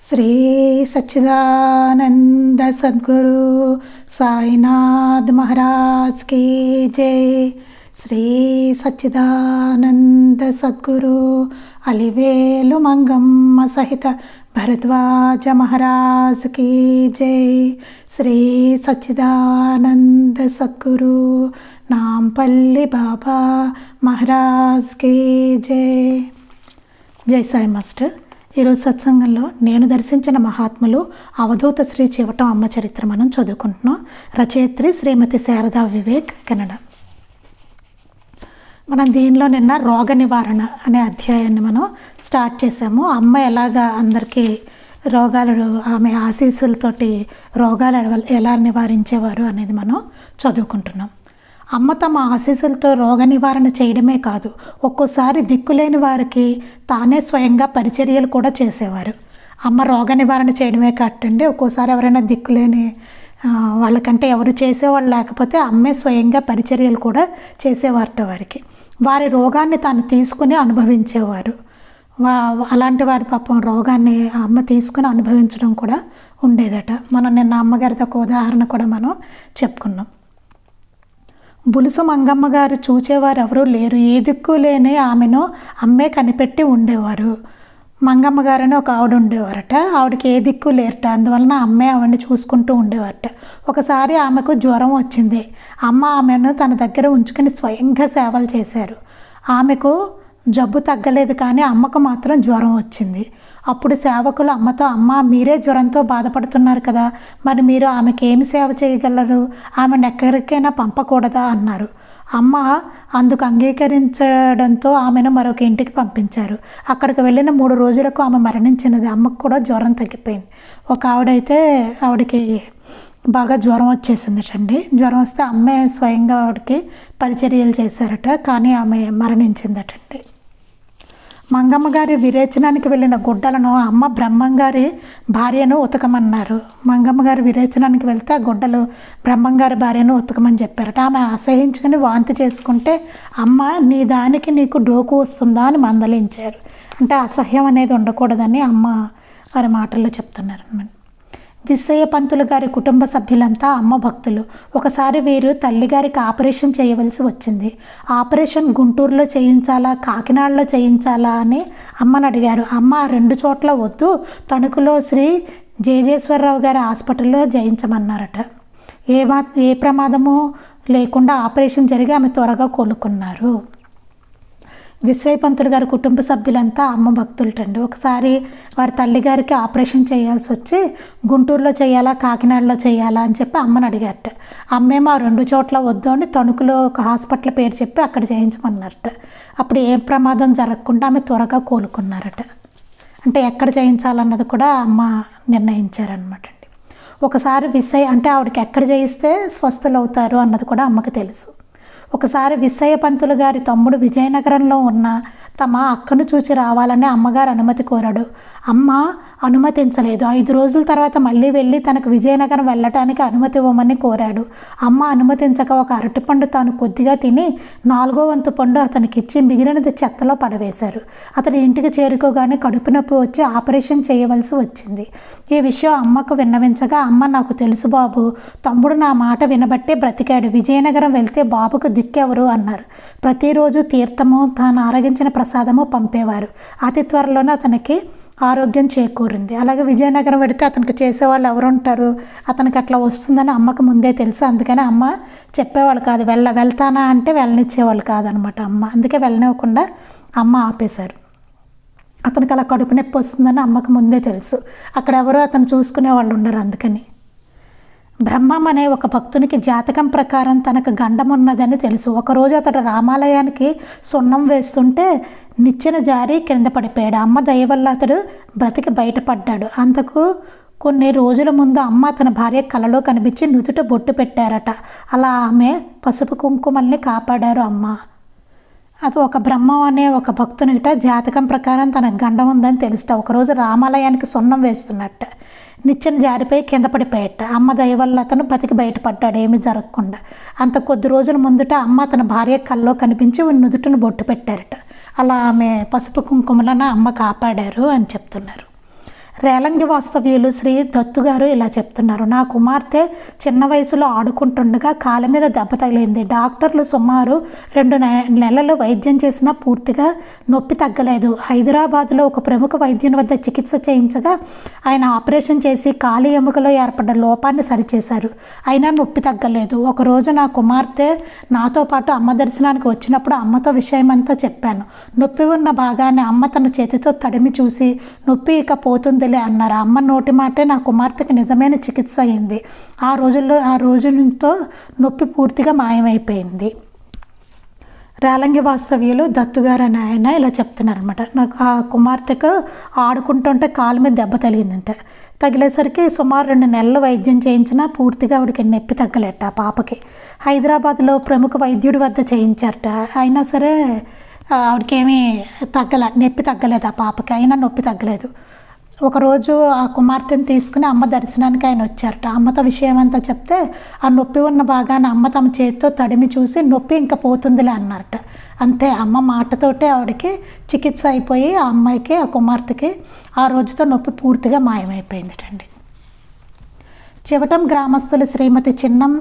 శ్రీ సచ్చిదానంద సద్గురు సాయినాథ్ మహారాజ్ की जय। శ్రీ సచ్చిదానంద సద్గురు అలివేలు మంగమ్మ సహిత భరద్వాజ మహారాజ్ की जय। శ్రీ సచ్చిదానంద సద్గురు నాంపల్లి బాబా మహారాజ్ की जय। జై సాయి మాస్టర్। ఈరోజు సత్సంగంలో నేను దర్శించిన మహాత్ములు అవధూత శ్రీ చివటం అమ్మ చరిత్ర మనం చదువుకుంటున్నాం। రచయిత్రి శ్రీమతి శారదా వివేక్, కెనడా। మనం దీనిలో నిన్న రోగ నివారణ అనే అధ్యాయాన్ని మనం స్టార్ట్ చేసాము। అమ్మ ఎలాగా అందరికీ రోగాలు ఆమె ఆశీస్సులతోటి రోగాలు ఎలా నివారించేవారు అనేది మనం చదువుకుంటున్నాం। అమ్మ తమ ఆశీస్సులతో రోగ నివారణ చేయడమే కాదు, ఒక్కోసారి దిక్కులేని వారికి తానే స్వయంగా పరిచర్యలు కూడా చేసేవారు। అమ్మ రోగ నివారణ చేయడమే కాదండి, ఒక్కోసారి ఎవరైనా దిక్కులేని వాళ్ళకంటే ఎవరు చేసేవాళ్ళు లేకపోతే అమ్మే స్వయంగా పరిచర్యలు కూడా చేసేవారట వారికి। వారి రోగాన్ని తాను తీసుకుని అనుభవించేవారు। అలాంటి వారి పాపం రోగాన్ని అమ్మ తీసుకుని అనుభవించడం కూడా ఉండేదట। మనం నిన్న అమ్మగారితో ఒక ఉదాహరణ కూడా మనం చెప్పుకున్నాం। బులుసు మంగమ్మ గారు చూచేవారు ఎవరూ లేరు, ఏ దిక్కు లేని ఆమెను అమ్మే కనిపెట్టి ఉండేవారు। మంగమ్మ గారని ఒక ఆవిడ ఉండేవారట, ఆవిడకి ఏ దిక్కు లేరట, అందువలన అమ్మే ఆవిడని చూసుకుంటూ ఉండేవారట। ఒకసారి ఆమెకు జ్వరం వచ్చింది, అమ్మ ఆమెను తన దగ్గర ఉంచుకుని స్వయంగా సేవలు చేశారు। ఆమెకు జబ్బు తగ్గలేదు, కానీ అమ్మకు మాత్రం జ్వరం వచ్చింది। అప్పుడు సేవకులు అమ్మతో, అమ్మ మీరే జ్వరంతో బాధపడుతున్నారు కదా, మరి మీరు ఆమెకి ఏమి సేవ చేయగలరు, ఆమెను ఎక్కడికైనా పంపకూడదా అన్నారు। అమ్మ అందుకు అంగీకరించడంతో ఆమెను మరొక ఇంటికి పంపించారు। అక్కడికి వెళ్ళిన 3 రోజులకు ఆమె మరణించినది। అమ్మకు కూడా జ్వరం తగ్గిపోయింది। ఒక ఆవిడైతే ఆవిడకి బాగా జ్వరం వచ్చేసిందటండి। జ్వరం వస్తే అమ్మే స్వయంగా ఆవిడకి పరిచర్యలు చేశారట, కానీ ఆమె మరణించిందటండి। మంగమ్మ గారి విరేచనానికి వెళ్ళిన గుడ్డలను అమ్మ బ్రహ్మంగారి భార్యను ఉతకమన్నారు। మంగమ్మ గారి విరేచనానికి వెళ్తే ఆ గుడ్డలు బ్రహ్మంగారి భార్యను ఉతకమని చెప్పారట। ఆమె అసహించుకుని వాంతి చేసుకుంటే అమ్మ నీ దానికి నీకు డోకు వస్తుందా అని మందలించారు। అంటే అసహ్యం అనేది ఉండకూడదని అమ్మ వారి మాటల్లో చెప్తున్నారు అన్నమాట। విశ్వయ్య పంతులు గారి కుటుంబ సభ్యులంతా అమ్మ భక్తులు। ఒకసారి వీరు తల్లిగారికి ఆపరేషన్ చేయవలసి వచ్చింది। ఆపరేషన్ గుంటూరులో చేయించాలా కాకినాడలో చేయించాలా అని అమ్మని అడిగారు। అమ్మ 2 చోట్ల వద్దు, తణుకులో శ్రీ జేజేశ్వరరావు గారి హాస్పిటల్లో చేయించమన్నారట। ఏ ప్రమాదము లేకుండా ఆపరేషన్ జరిగి ఆమె త్వరగా కోలుకున్నారు। విశ్వయ్య పంతులు గారి కుటుంబ సభ్యులంతా అమ్మ భక్తులటండి। ఒకసారి వారి తల్లిగారికి ఆపరేషన్ చేయాల్సి వచ్చి గుంటూరులో చేయాలా కాకినాడలో చేయాలా అని చెప్పి అమ్మని అడిగారట। అమ్మేమో ఆ 2 చోట్ల వద్దు అని తణుకులో ఒక హాస్పిటల్ పేరు చెప్పి అక్కడ చేయించమన్నారట। అప్పుడు ఏ ప్రమాదం జరగకుండా ఆమె త్వరగా కోలుకున్నారట। అంటే ఎక్కడ చేయించాలన్నది కూడా అమ్మ నిర్ణయించారనమాట అండి। ఒకసారి విశ్వయ్య అంటే ఆవిడకి ఎక్కడ చేయిస్తే స్వస్థలు అవుతారు అన్నది కూడా అమ్మకి తెలుసు। ఒకసారి విశ్వయ్య పంతులు గారి తమ్ముడు విజయనగరంలో ఉన్న తమ అక్కను చూచి రావాలని అమ్మగారు అనుమతి కోరాడు। అమ్మ అనుమతించలేదు। 5 రోజుల తర్వాత మళ్ళీ వెళ్ళి తనకు విజయనగరం వెళ్ళటానికి అనుమతి ఇవ్వమని కోరాడు। అమ్మ అనుమతించక ఒక అరటిపండు తాను కొద్దిగా తిని 4వ వంతు పండు అతనికి ఇచ్చి మిగిలినది చెత్తలో పడవేశారు। అతని ఇంటికి చేరుకోగానే కడుపు నొప్పి వచ్చి ఆపరేషన్ చేయవలసి వచ్చింది। ఈ విషయం అమ్మకు విన్నవించగా, అమ్మ నాకు తెలుసు బాబు, తమ్ముడు నా మాట వినబట్టే బ్రతికాడు, విజయనగరం వెళ్తే బాబుకు దిక్కెవరు అన్నారు। ప్రతిరోజు తీర్థము తాను ఆరగించిన ప్రసాదము పంపేవారు। అతి త్వరలోనే అతనికి ఆరోగ్యం చేకూరింది। అలాగే విజయనగరం వెడితే అతనికి చేసేవాళ్ళు ఎవరు ఉంటారు, అతనికి అట్లా వస్తుందని అమ్మకు ముందే తెలుసు। అందుకని అమ్మ చెప్పేవాళ్ళు కాదు, వెళ్తానా అంటే వెళ్ళనిచ్చేవాళ్ళు కాదనమాట అమ్మ। అందుకే వెళ్ళనివ్వకుండా అమ్మ ఆపేశారు। అతనికి అలా కడుపు నొప్పి వస్తుందని అమ్మకు ముందే తెలుసు, అక్కడ ఎవరో అతను చూసుకునే వాళ్ళు ఉండరు। అందుకని బ్రహ్మం అనే ఒక భక్తునికి జాతకం ప్రకారం తనకు గండం ఉన్నదని తెలుసు। ఒకరోజు అతడు రామాలయానికి సున్నం వేస్తుంటే నిచ్చెన జారి కింద పడిపోయాడు। అమ్మ దయ వల్ల అతడు బ్రతికి బయటపడ్డాడు। అంతకు కొన్ని రోజుల ముందు అమ్మ తన భార్య కలలో కనిపించి నుదుట బొట్టు పెట్టారట। అలా ఆమె పసుపు కుంకుమల్ని కాపాడారు అమ్మ। అది ఒక బ్రహ్మం అనే ఒక భక్తునిట జాతకం ప్రకారం తనకు గండం ఉందని తెలుస్తా। ఒకరోజు రామాలయానికి సున్నం వేస్తున్నట్ట నిచ్చెన జారిపోయి కింద పడిపోయట। అమ్మ దయ వల్ల అతను బతికి బయటపడ్డాడు, ఏమీ జరగకుండా। అంత కొద్ది రోజుల ముందుట అమ్మ తన భార్య కల్లో కనిపించి నుదుటను బొట్టు పెట్టారట। అలా ఆమె పసుపు కుంకుమలను అమ్మ కాపాడారు అని చెప్తున్నారు। రేలంగి వాస్తవ్యులు శ్రీ దత్తు గారు ఇలా చెప్తున్నారు. నా కుమార్తె చిన్న వయసులో ఆడుకుంటుండగా కాళ్ళ మీద దెబ్బ తగిలింది. డాక్టర్లు సుమారు 2 నెలలు వైద్యం చేసినా పూర్తిగా నొప్పి తగ్గలేదు. హైదరాబాద్లో ఒక ప్రముఖ వైద్యుని వద్ద చికిత్స చేయించగా ఆయన ఆపరేషన్ చేసి కాలి ఎముకలో ఏర్పడ్డ లోపాన్ని సరిచేశారు. అయినా నొప్పి తగ్గలేదు. ఒకరోజు నా కుమార్తె నాతో పాటు అమ్మ దర్శనానికి వచ్చినప్పుడు అమ్మతో విషయమంతా చెప్పాను. నొప్పి ఉన్న భాగాన్ని అమ్మ తన చేతితో తడిమి చూసి నొప్పి ఇక పోతుందిలే అన్నారు. అమ్మ నోటి మాటే నా కుమార్తెకి నిజమైన చికిత్స అయింది. ఆ రోజులతో నొప్పి పూర్తిగా మాయమైపోయింది. రేలంగి వాస్తవ్యులు దత్తుగారు అని ఆయన ఇలా చెప్తున్నారనమాట. నాకు ఆ కుమార్తెకు ఆడుకుంటుంటే కాలు మీద దెబ్బ తగిలిందంట. తగిలేసరికి సుమారు 2 నెలలు వైద్యం చేయించినా పూర్తిగా ఆవిడకి నొప్పి తగ్గలేట. ఆ పాపకి హైదరాబాద్లో ప్రముఖ వైద్యుడి వద్ద చేయించారట. అయినా సరే ఆవిడకేమీ నొప్పి తగ్గలేదు. ఆ పాపకి అయినా నొప్పి తగ్గలేదు. ఒకరోజు ఆ కుమార్తెను తీసుకుని అమ్మ దర్శనానికి ఆయన వచ్చారట. అమ్మతో విషయం అంతా చెప్తే ఆ నొప్పి ఉన్న భాగాన్ని అమ్మ తమ చేతితో తడిమి చూసి నొప్పి ఇంకా పోతుందిలే అన్నారట. అంతే, అమ్మ మాటతోటే ఆవిడకి చికిత్స అయిపోయి ఆ అమ్మాయికి ఆ కుమార్తెకి ఆ రోజుతో నొప్పి పూర్తిగా మాయమైపోయిందటండి. చివటం గ్రామస్తులు శ్రీమతి చిన్నం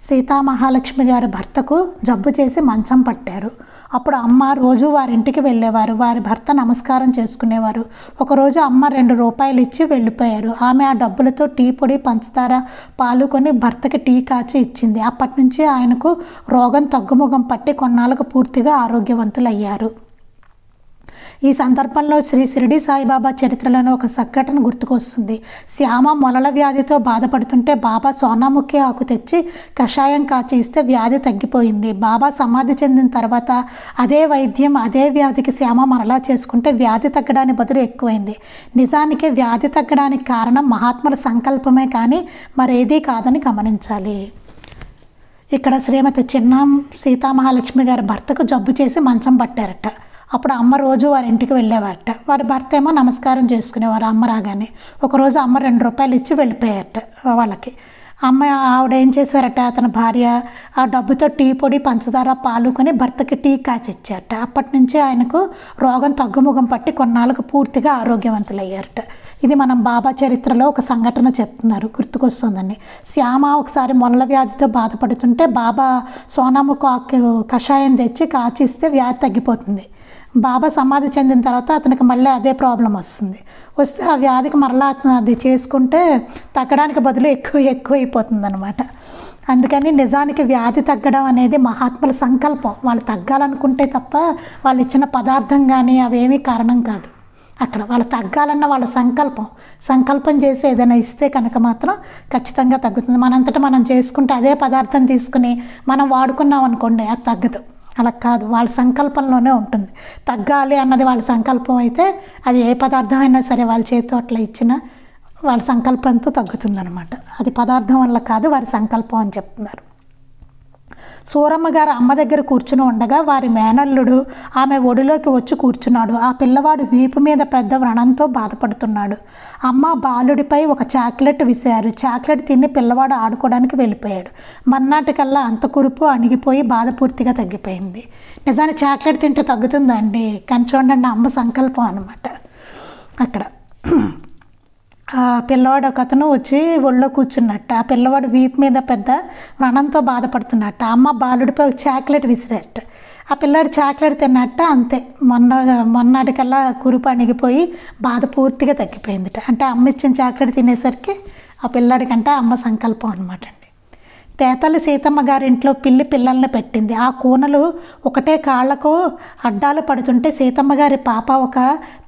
సీతామహాలక్ష్మి గారి భర్తకు జబ్బు చేసి మంచం పట్టారు. అప్పుడు అమ్మ రోజు వారింటికి వెళ్ళేవారు. వారి భర్త నమస్కారం చేసుకునేవారు. ఒకరోజు అమ్మ 2 రూపాయలు ఇచ్చి వెళ్ళిపోయారు. ఆమె ఆ డబ్బులతో టీ పొడి, పంచదార, పాలు కొని భర్తకి టీ కాచి ఇచ్చింది. అప్పటి నుంచి ఆయనకు రోగం తగ్గుముఖం పట్టి కొన్నాళ్ళకు పూర్తిగా ఆరోగ్యవంతులయ్యారు. ఈ సందర్భంలో శ్రీ షిరిడి సాయిబాబా చరిత్రలోని ఒక సంఘటన గుర్తుకొస్తుంది. శ్యామ మొలల వ్యాధితో బాధపడుతుంటే బాబా సోనాముఖి ఆకు తెచ్చి కషాయం కాచి ఇస్తే వ్యాధి తగ్గిపోయింది. బాబా సమాధి చెందిన తర్వాత అదే వైద్యం అదే వ్యాధికి శ్యామ మరలా చేసుకుంటే వ్యాధి తగ్గడానికి బదులు ఎక్కువైంది. నిజానికి వ్యాధి తగ్గడానికి కారణం మహాత్ముల సంకల్పమే కానీ మరేదీ కాదని గమనించాలి. ఇక్కడ శ్రీమతి చిన్నం సీతామహాలక్ష్మి గారి భర్తకు జబ్బు చేసి మంచం పట్టారట. అప్పుడు అమ్మ రోజు వారి ఇంటికి వెళ్ళేవారట. వారి భర్త ఏమో నమస్కారం చేసుకునేవారు అమ్మ రాగానే. ఒకరోజు అమ్మ 2 రూపాయలు ఇచ్చి వెళ్ళిపోయారట వాళ్ళకి. ఆవిడ ఏం చేశారట, అతని భార్య ఆ డబ్బుతో టీ పొడి, పంచదార, పాలు కొని భర్తకి టీ కాచి ఇచ్చారట. అప్పటి నుంచి ఆయనకు రోగం తగ్గుముఖం పట్టి కొన్నాళ్ళకు పూర్తిగా ఆరోగ్యవంతులయ్యారట. ఇది మనం బాబా చరిత్రలో ఒక సంఘటన చెప్తున్నారు, గుర్తుకొస్తుందండి. శ్యామ ఒకసారి మొలల వ్యాధితో బాధపడుతుంటే బాబా సోనాముఖి ఆకు కషాయం తెచ్చి కాచి ఇస్తే వ్యాధి తగ్గిపోతుంది. బాబా సమాధి చెందిన తర్వాత అతనికి మళ్ళీ అదే ప్రాబ్లం వస్తే ఆ వ్యాధికి మరలా అతను అది చేసుకుంటే తగ్గడానికి బదులు ఎక్కువ అయిపోతుంది అనమాట. అందుకని నిజానికి వ్యాధి తగ్గడం అనేది మహాత్ముల సంకల్పం. వాళ్ళు తగ్గాలనుకుంటే తప్ప వాళ్ళు ఇచ్చిన పదార్థం కానీ అవేమీ కారణం కాదు. అక్కడ వాళ్ళు తగ్గాలన్న వాళ్ళ సంకల్పం చేసి ఏదైనా ఇస్తే కనుక మాత్రం ఖచ్చితంగా తగ్గుతుంది. మనంతటా మనం చేసుకుంటే అదే పదార్థం తీసుకుని మనం వాడుకున్నాం అనుకోండి, అది తగ్గదు. అలా కాదు, వాళ్ళ సంకల్పంలోనే ఉంటుంది. తగ్గాలి అన్నది వాళ్ళ సంకల్పం అయితే అది ఏ పదార్థం అయినా సరే వాళ్ళ చేతితో అట్లా ఇచ్చినా వాళ్ళ సంకల్పంతో తగ్గుతుందనమాట. అది పదార్థం వల్ల కాదు, వారి సంకల్పం అని చెప్తున్నారు. సూరమ్మ గారు అమ్మ దగ్గర కూర్చుని ఉండగా వారి మేనల్లుడు ఆమె ఒడిలోకి వచ్చి కూర్చున్నాడు. ఆ పిల్లవాడు వీపు మీద పెద్ద వ్రణంతో బాధపడుతున్నాడు. అమ్మ బాలుడిపై ఒక చాక్లెట్ విసిరారు. చాక్లెట్ తిని పిల్లవాడు ఆడుకోవడానికి వెళ్ళిపోయాడు. మర్నాటికల్లా అంత కురుపు అణిగిపోయి బాధ పూర్తిగా తగ్గిపోయింది. నిజానికి చాక్లెట్ తింటే తగ్గుతుందండి, కానీ చూడండి అమ్మ సంకల్పం అనమాట. అక్కడ ఆ పిల్లవాడు ఒక అతను వచ్చి ఒళ్ళో కూర్చున్నట్ట. ఆ పిల్లవాడు వీపు మీద పెద్ద వ్రణంతో బాధపడుతున్నట్ట. అమ్మ బాలుడిపై ఒక చాక్లెట్ విసిరట్ట. ఆ పిల్లాడు చాక్లెట్ తిన్నట్ట. అంతే, మొన్నటికల్లా కురుపు అణిగిపోయి బాధ పూర్తిగా తగ్గిపోయిందిట. అంటే అమ్మ ఇచ్చిన చాక్లెట్ తినేసరికి ఆ పిల్లాడికంటే అమ్మ సంకల్పం అనమాట అండి. తేతల్లి సీతమ్మ గారింట్లో పిల్లల్ని పెట్టింది. ఆ కూనలు ఒకటే కాళ్లకు అడ్డాలు పడుతుంటే సీతమ్మ గారి పాప ఒక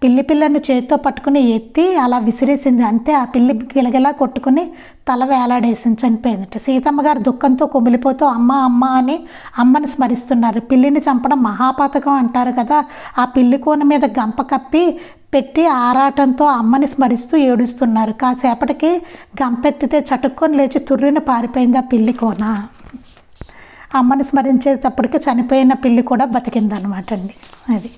పిల్లని చేతితో పట్టుకుని ఎత్తి అలా విసిరేసింది. అంతే, ఆ పిల్లి గిలగిలా కొట్టుకుని తల వేలాడేసి చనిపోయిందట. సీతమ్మ గారు దుఃఖంతో కుమిలిపోతూ అమ్మ అని అమ్మని స్మరిస్తున్నారు. పిల్లిని చంపడం మహాపాతకం అంటారు కదా. ఆ పిల్లి కూన మీద గంప కప్పి పెట్టి ఆరాటంతో అమ్మని స్మరిస్తూ ఏడుస్తున్నారు. కాసేపటికి గంపెత్తితే చటుక్కొని లేచి తుర్రిన పారిపోయింది ఆ పిల్లి కోన. అమ్మని స్మరించేటప్పటికి చనిపోయిన పిల్లి కూడా బతికిందనమాట అండి. అది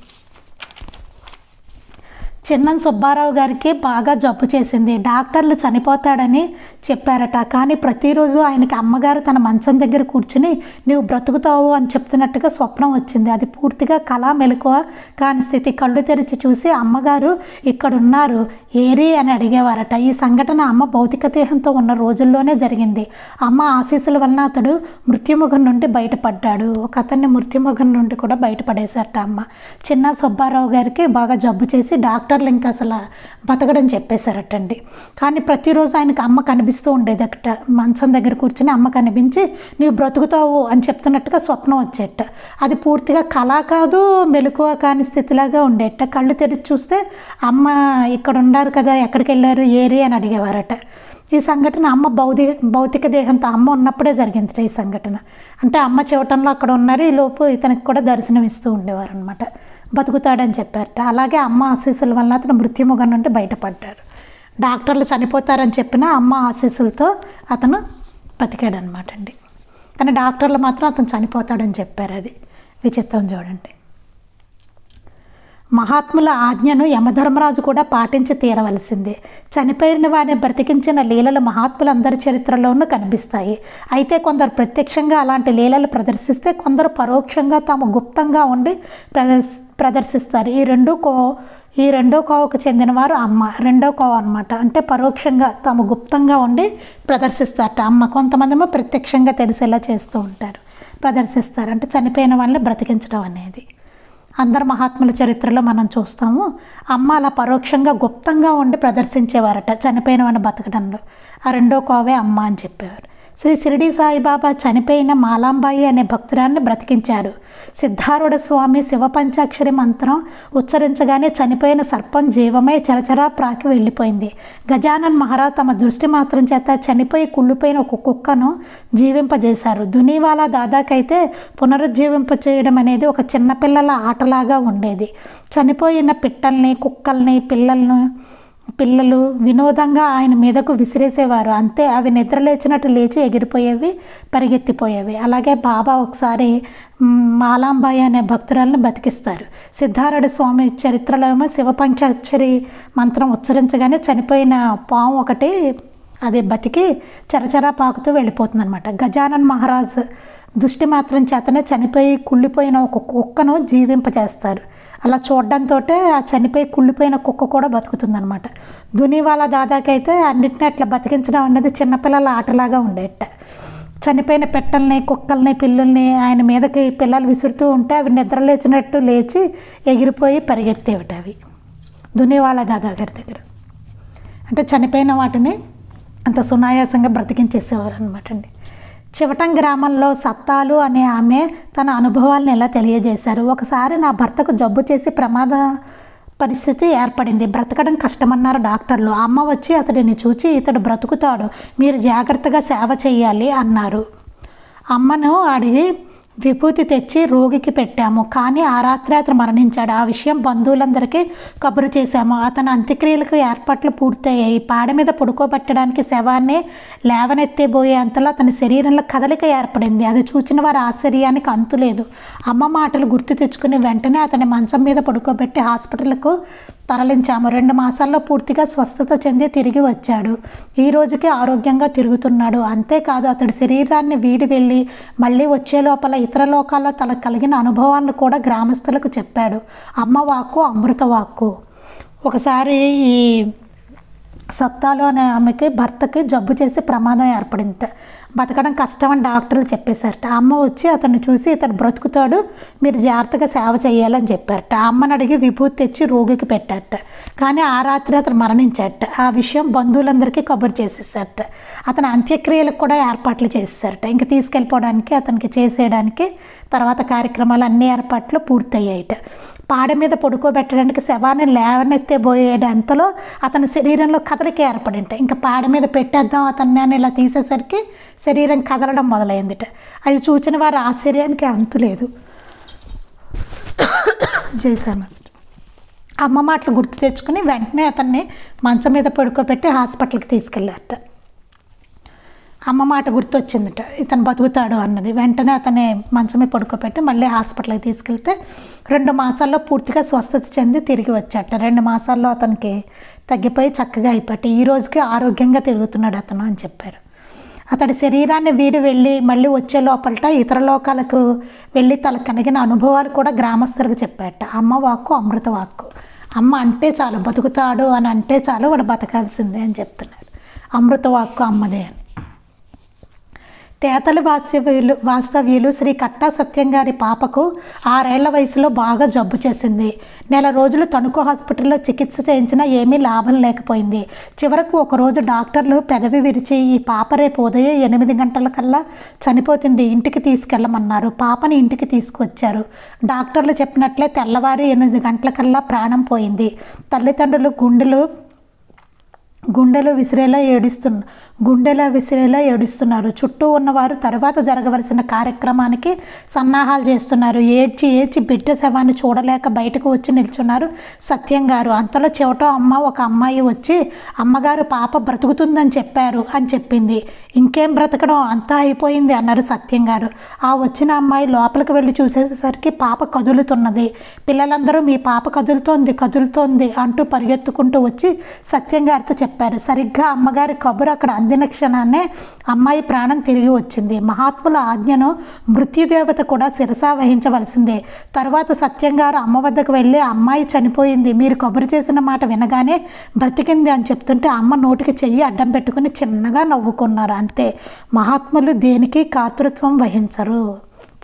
చిన్నం సుబ్బారావు గారికి బాగా జబ్బు చేసింది. డాక్టర్లు చనిపోతాడని చెప్పారట. కానీ ప్రతిరోజు ఆయనకి అమ్మగారు తన మంచం దగ్గర కూర్చుని నీవు బ్రతుకుతావు అని చెప్తున్నట్టుగా స్వప్నం వచ్చింది. అది పూర్తిగా కళ మెలకువ కాని స్థితి. కళ్ళు తెరిచి చూసి అమ్మగారు ఇక్కడున్నారు ఏరి అని అడిగేవారట. ఈ సంఘటన అమ్మ భౌతిక దేహంతో ఉన్న రోజుల్లోనే జరిగింది. అమ్మ ఆశీస్సుల వలన అతడు మృత్యుముఖం నుండి బయటపడ్డాడు. ఒక అతన్ని మృత్యుముఖం నుండి కూడా బయటపడేశారట అమ్మ. చిన్న సుబ్బారావు గారికి బాగా జబ్బు చేసి డాక్టర్లు ఇంకా అసలు బతకడం చెప్పేశారటండి. కానీ ప్రతిరోజు ఆయనకి అమ్మ కనిపిస్తూ ఉండేదట. మంచం దగ్గర కూర్చుని అమ్మ కనిపించి నీవు బ్రతుకుతావు అని చెప్తున్నట్టుగా స్వప్నం వచ్చేట. అది పూర్తిగా కళ కాదు మెలకువ కాని స్థితిలాగా ఉండేట. కళ్ళు తెరిచి చూస్తే అమ్మ ఇక్కడ ఉన్నారు కదా, ఎక్కడికి వెళ్ళారు ఏరి అని అడిగేవారట. ఈ సంఘటన అమ్మ భౌతిక దేహంతో అమ్మ ఉన్నప్పుడే జరిగింది ఈ సంఘటన. అంటే అమ్మ చివటంలో అక్కడ ఉన్నారు, ఈ లోపు ఇతనికి కూడా దర్శనం ఇస్తూ ఉండేవారు అనమాట. బతుకుతాడని చెప్పారట. అలాగే అమ్మ ఆశీస్సుల వల్ల అతను మృత్యుముఖం నుండి బయటపడ్డారు. డాక్టర్లు చనిపోతారని చెప్పినా అమ్మ ఆశీస్సులతో అతను బతికాడనమాట అండి. కానీ డాక్టర్లు మాత్రం అతను చనిపోతాడని చెప్పారు. అది విచిత్రం చూడండి. మహాత్ముల ఆజ్ఞను యమధర్మరాజు కూడా పాటించి తీరవలసిందే. చనిపోయిన వారిని బ్రతికించిన లీలలు మహాత్ములందరి చరిత్రలోనూ కనిపిస్తాయి. అయితే కొందరు ప్రత్యక్షంగా అలాంటి లీలలు ప్రదర్శిస్తే, కొందరు పరోక్షంగా తాము గుప్తంగా ఉండి ప్రదర్శిస్తారు. ఈ రెండో కోవకు చెందినవారు అమ్మ. రెండో కోవ అనమాట. అంటే పరోక్షంగా తాము గుప్తంగా ఉండి ప్రదర్శిస్తారట అమ్మ. కొంతమందేమో ప్రత్యక్షంగా తెలిసేలా చేస్తూ ఉంటారు, ప్రదర్శిస్తారు. అంటే చనిపోయిన వాళ్ళని బ్రతికించడం అనేది అందరు మహాత్ముల చరిత్రలో మనం చూస్తాము. అమ్మ అలా పరోక్షంగా గుప్తంగా ఉండి ప్రదర్శించేవారట చనిపోయిన వాడిని బతకడంలో. ఆ రెండో కోవే అమ్మ అని చెప్పేవారు. శ్రీ షిరిడి సాయిబాబా చనిపోయిన మాలాంబాయి అనే భక్తురాన్ని బ్రతికించారు. సిద్ధారూఢ స్వామి శివ పంచాక్షరి మంత్రం ఉచ్చరించగానే చనిపోయిన సర్పం జీవమై చరచరా ప్రాకి వెళ్ళిపోయింది. గజానన్ మహారాజ్ తమ దృష్టి మాత్రం చేత చనిపోయి కుళ్ళిపోయిన ఒక కుక్కను జీవింపజేశారు. దునీవాలా దాదాకైతే పునరుజ్జీవింప చేయడం అనేది ఒక చిన్నపిల్లల ఆటలాగా ఉండేది. చనిపోయిన పిట్టల్ని, కుక్కల్ని, పిల్లలు వినోదంగా ఆయన మీదకు విసిరేసేవారు. అంతే, అవి నిద్రలేచినట్టు లేచి ఎగిరిపోయేవి, పరిగెత్తిపోయేవి. అలాగే బాబా ఒకసారి మాలాంబాయి అనే భక్తురాలను బతికిస్తారు. సిద్ధారూఢ స్వామి చరిత్రలో ఏమో శివపంచాక్షరి మంత్రం ఉచ్చరించగానే చనిపోయిన పాము ఒకటి అది బతికి చరచరా పాకుతూ వెళ్ళిపోతుంది అనమాట. గజానన్ మహారాజ్ దృష్టి మాత్రం చేతనే చనిపోయి కుళ్ళిపోయిన ఒక కుక్కను జీవింపజేస్తారు. అలా చూడడంతో ఆ చనిపోయి కుళ్ళిపోయిన కుక్క కూడా బతుకుతుందనమాట. దునీవాలా దాదాకైతే అన్నింటినీ అట్లా బతికించడం అనేది చిన్నపిల్లల ఆటలాగా ఉండేట. చనిపోయిన పెట్టల్ని, కుక్కల్ని, పిల్లుల్ని ఆయన మీదకి పిల్లలు విసురుతూ ఉంటే అవి నిద్రలేచినట్టు లేచి ఎగిరిపోయి పరిగెత్తేవిట అవి దునీవాలా దాదా గారి దగ్గర. అంటే చనిపోయిన వాటిని అంత సునాయాసంగా బ్రతికించేసేవారు అనమాట అండి. చివటం గ్రామంలో సత్తాలు అనే ఆమె తన అనుభవాలను ఎలా తెలియజేశారు. ఒకసారి నా భర్తకు జబ్బు చేసి ప్రమాద పరిస్థితి ఏర్పడింది. బ్రతకడం కష్టమన్నారు డాక్టర్లు. అమ్మ వచ్చి అతడిని చూచి ఇతడు బ్రతుకుతాడు, మీరు జాగ్రత్తగా సేవ చేయాలి అన్నారు. అమ్మను అడిగి విభూతి తెచ్చి రోగికి పెట్టాము. కానీ ఆ రాత్రి అతను మరణించాడు. ఆ విషయం బంధువులందరికీ కబురు చేశాము. అతని అంత్యక్రియలకు ఏర్పాట్లు పూర్తయ్యాయి. పాడ మీద పడుకోబెట్టడానికి శవాన్ని లేవనెత్తేబోయే అంతలో అతని శరీరంలో కదలిక ఏర్పడింది. అది చూచిన వారి ఆశ్చర్యానికి అంతులేదు. అమ్మ మాటలు గుర్తు తెచ్చుకుని వెంటనే అతని మంచం మీద పడుకోబెట్టి హాస్పిటల్కు తరలించాము. 2 మాసాల్లో పూర్తిగా స్వస్థత చెంది తిరిగి వచ్చాడు. ఈ రోజుకి ఆరోగ్యంగా తిరుగుతున్నాడు. అంతేకాదు అతడి శరీరాన్ని వీడి వెళ్ళి మళ్ళీ వచ్చే లోపల ఇతర లోకాల్లో తనకు కలిగిన అనుభవాలను కూడా గ్రామస్తులకు చెప్పాడు. అమ్మ వాక్కు అమృత వాక్కు. ఒకసారి ఈ సత్తాలో అనే ఆమెకి భర్తకి జబ్బు చేసి ప్రమాదం ఏర్పడిందట. బతకడం కష్టమని డాక్టర్లు చెప్పేశారట. అమ్మ వచ్చి అతన్ని చూసి ఇతడు బ్రతుకుతాడు, మీరు జాగ్రత్తగా సేవ చేయాలని చెప్పారట. అమ్మని అడిగి విభూతి తెచ్చి రోగికి పెట్టారట. కానీ ఆ రాత్రి అతను మరణించారట. ఆ విషయం బంధువులందరికీ కబురు చేసేసారట. అతని అంత్యక్రియలకు కూడా ఏర్పాట్లు చేసేసారట. ఇంక తీసుకెళ్ళిపోవడానికి అతనికి చేసేయడానికి తర్వాత కార్యక్రమాలు అన్ని ఏర్పాట్లు పూర్తయ్యాయట. పాడ మీద పడుకోబెట్టడానికి శవాన్ని లేవనెత్తేబోయేటంతలో అతని శరీరంలో కదలిక ఏర్పడింట. ఇంకా పాడ మీద పెట్టేద్దాం అతన్ని అని ఇలా తీసేసరికి శరీరం కదలడం మొదలైందిట. అది చూచిన వారి ఆశ్చర్యానికి అంతులేదు. జైసామస్ట్ అమ్మ మాటలు గుర్తు తెచ్చుకుని వెంటనే అతన్ని మంచం మీద పడుకోబెట్టి హాస్పిటల్కి తీసుకెళ్ళారట. అమ్మ మాట గుర్తొచ్చిందట, ఇతను బతుకుతాడు అన్నది. వెంటనే అతని మంచమే పడుకోబెట్టి మళ్ళీ హాస్పిటల్కి తీసుకెళ్తే 2 మాసాల్లో పూర్తిగా స్వస్థత చెంది తిరిగి వచ్చాట. 2 మాసాల్లో అతనికి తగ్గిపోయి చక్కగా అయిపోయి ఈ రోజుకి ఆరోగ్యంగా తిరుగుతున్నాడు అతను అని చెప్పారు. అతడి శరీరాన్ని వీడి వెళ్ళి మళ్ళీ వచ్చే లోపలట ఇతర లోకాలకు వెళ్ళి తనకు కలిగిన అనుభవాలు కూడా గ్రామస్తులకు చెప్పాట. అమ్మ వాక్కు అమృత వాక్కు. అమ్మ అంటే చాలు, బతుకుతాడు అని అంటే చాలు, వాడు బతకాల్సిందే అని చెప్తున్నారు. అమృత వాక్కు అమ్మదే అని. తేతలి వాస్తవ్యులు శ్రీ కట్టా సత్యం గారి పాపకు 6 ఏళ్ల వయసులో బాగా జబ్బు చేసింది. 1 నెల రోజులు తణుకు హాస్పిటల్లో చికిత్స చేయించినా ఏమీ లాభం లేకపోయింది. చివరకు ఒకరోజు డాక్టర్లు పెదవి విరిచి ఈ పాప రేపు ఉదయం 8 గంటలకల్లా చనిపోతుంది, ఇంటికి తీసుకెళ్ళమన్నారు. పాపని ఇంటికి తీసుకొచ్చారు. డాక్టర్లు చెప్పినట్లే తెల్లవారి 8 గంటలకల్లా ప్రాణం పోయింది. తల్లిదండ్రులు గుండెలు విసిరేలా ఏడుస్తున్నారు. చుట్టూ ఉన్నవారు తర్వాత జరగవలసిన కార్యక్రమానికి సన్నాహాలు చేస్తున్నారు. ఏడ్చి బిడ్డ శవాన్ని చూడలేక బయటకు వచ్చి నిల్చున్నారు సత్యం గారు. అంతలో చెవటో ఒక అమ్మాయి వచ్చి అమ్మగారు పాప బ్రతుకుతుందని చెప్పారు అని చెప్పింది. ఇంకేం బ్రతకడం, అంతా అయిపోయింది అన్నారు సత్యం గారు. ఆ వచ్చిన అమ్మాయి లోపలికి వెళ్ళి చూసేసరికి పాప కదులుతున్నది. పిల్లలందరూ మీ పాప కదులుతోంది అంటూ పరిగెత్తుకుంటూ వచ్చి సత్యం గారితో చెప్పారు. సరిగ్గా అమ్మగారి కబురు అక్కడ అందిన క్షణాన్నే అమ్మాయి ప్రాణం తిరిగి వచ్చింది. మహాత్ముల ఆజ్ఞను మృత్యుదేవత కూడా శిరసా వహించవలసిందే. తరువాత సత్యం గారు అమ్మ వద్దకు వెళ్ళి అమ్మాయి చనిపోయింది, మీరు కబురు చేసిన మాట వినగానే బ్రతికింది అని చెప్తుంటే అమ్మ నోటికి చెయ్యి అడ్డం పెట్టుకుని చిన్నగా నవ్వుకున్నారు. అంతే. మహాత్ములు దేనికి కాతృత్వం వహించరు.